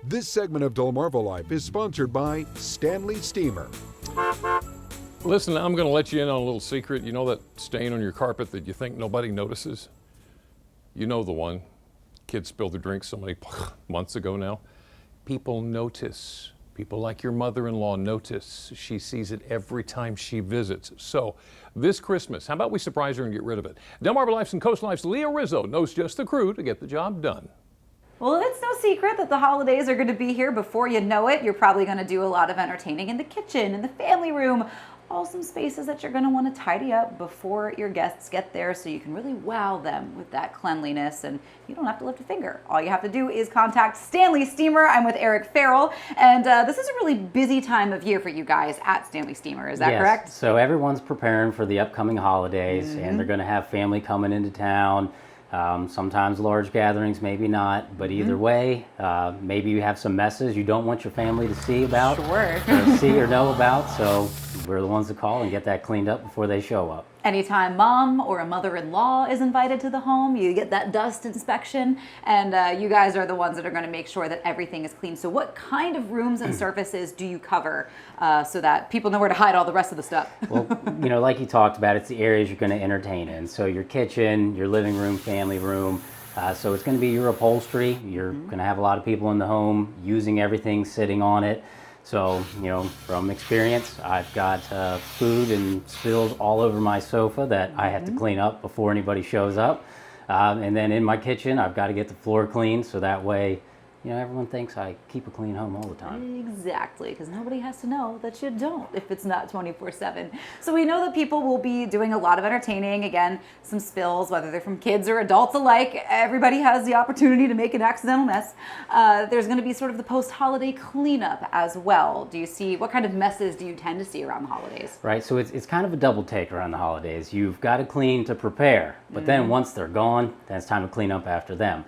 This segment of DelmarvaLife is sponsored by Stanley Steemer. Listen, I'm going to let you in on a little secret. You know that stain on your carpet that you think nobody notices? You know the one. Kids spilled their drink so many months ago now. People notice. People like your mother-in-law notice. She sees it every time she visits. So this Christmas, how about we surprise her and get rid of it? DelmarvaLife's and Coast Life's Leah Rizzo knows just the crew to get the job done. Well, it's no secret that the holidays are going to be here before you know it. You're probably going to do a lot of entertaining in the kitchen, in the family room, all some spaces that you're going to want to tidy up before your guests get there so you can really wow them with that cleanliness, and you don't have to lift a finger. All you have to do is contact Stanley Steemer. I'm with Eric Farrell, and this is a really busy time of year for you guys at Stanley Steemer. Is that correct? So everyone's preparing for the upcoming holidays, and they're going to have family coming into town. Sometimes large gatherings, maybe not, but either way, maybe you have some messes you don't want your family to see about, Sure. or see or know about, so we're the ones to call and get that cleaned up before they show up. Anytime mom or a mother-in-law is invited to the home, you get that dust inspection, and you guys are the ones that are going to make sure that everything is clean. So what kind of rooms and surfaces do you cover so that people know where to hide all the rest of the stuff? Well, you know, like you talked about, it's the areas you're going to entertain in. So your kitchen, your living room, family room. So it's going to be your upholstery. You're going to have a lot of people in the home using everything, sitting on it. So, you know, from experience, I've got food and spills all over my sofa that I have to clean up before anybody shows up. And then in my kitchen, I've got to get the floor clean so that way, you know, everyone thinks I keep a clean home all the time. Exactly, because nobody has to know that you don't if it's not 24/7. So we know that people will be doing a lot of entertaining. Again, some spills, whether they're from kids or adults alike. Everybody has the opportunity to make an accidental mess. There's going to be sort of the post-holiday cleanup as well. Do you see, what kind of messes do you tend to see around the holidays? Right, so it's kind of a double take around the holidays. You've got to clean to prepare, but then once they're gone, then it's time to clean up after them.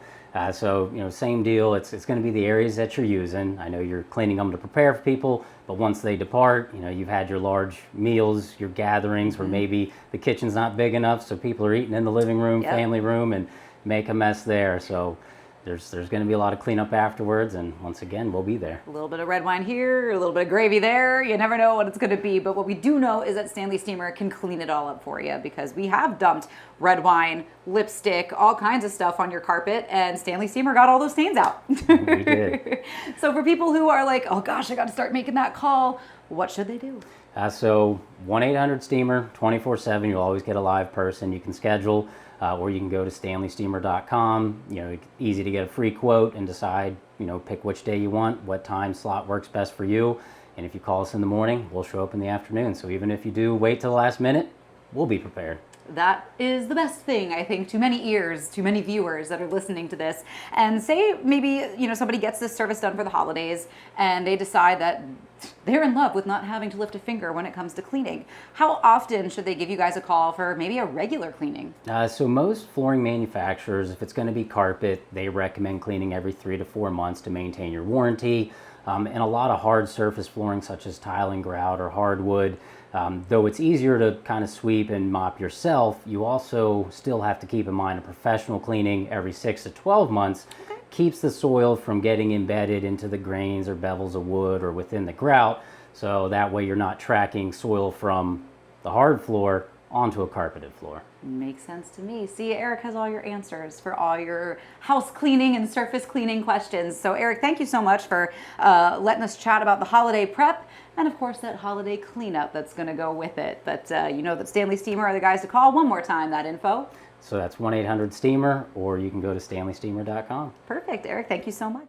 So, you know, same deal. It's going to be the areas that you're using. I know you're cleaning them to prepare for people, but once they depart, you know, you've had your large meals, your gatherings where maybe the kitchen's not big enough, so people are eating in the living room, family room, and make a mess there. So there's going to be a lot of cleanup afterwards, and once again, we'll be there. A little bit of red wine here, a little bit of gravy there. You never know what it's going to be, but what we do know is that Stanley Steemer can clean it all up for you, because we have dumped red wine, lipstick, all kinds of stuff on your carpet, and Stanley Steemer got all those stains out. We did. So for people who are like, oh gosh, I got to start making that call, what should they do? So 1-800-STEAMER, 24/7. You'll always get a live person. You can schedule, or you can go to StanleySteemer.com. You know, easy to get a free quote and decide, you know, pick which day you want, what time slot works best for you. And if you call us in the morning, we'll show up in the afternoon. So even if you do wait till the last minute, we'll be prepared. That is the best thing, I think, to many ears, to many viewers that are listening to this. And say maybe, you know, somebody gets this service done for the holidays and they decide that they're in love with not having to lift a finger when it comes to cleaning. How often should they give you guys a call for maybe a regular cleaning? So most flooring manufacturers, if it's going to be carpet, they recommend cleaning every 3 to 4 months to maintain your warranty. And a lot of hard surface flooring such as tile and grout or hardwood, though it's easier to kind of sweep and mop yourself, you also still have to keep in mind a professional cleaning every 6 to 12 months keeps the soil from getting embedded into the grains or bevels of wood or within the grout, so that way you're not tracking soil from the hard floor onto a carpeted floor. Makes sense to me. See, Eric has all your answers for all your house cleaning and surface cleaning questions. So Eric, thank you so much for letting us chat about the holiday prep and of course that holiday cleanup that's going to go with it. But you know that Stanley Steemer are the guys to call. One more time, that info. So that's 1-800-STEAMER, or you can go to StanleySteemer.com. Perfect, Eric. Thank you so much.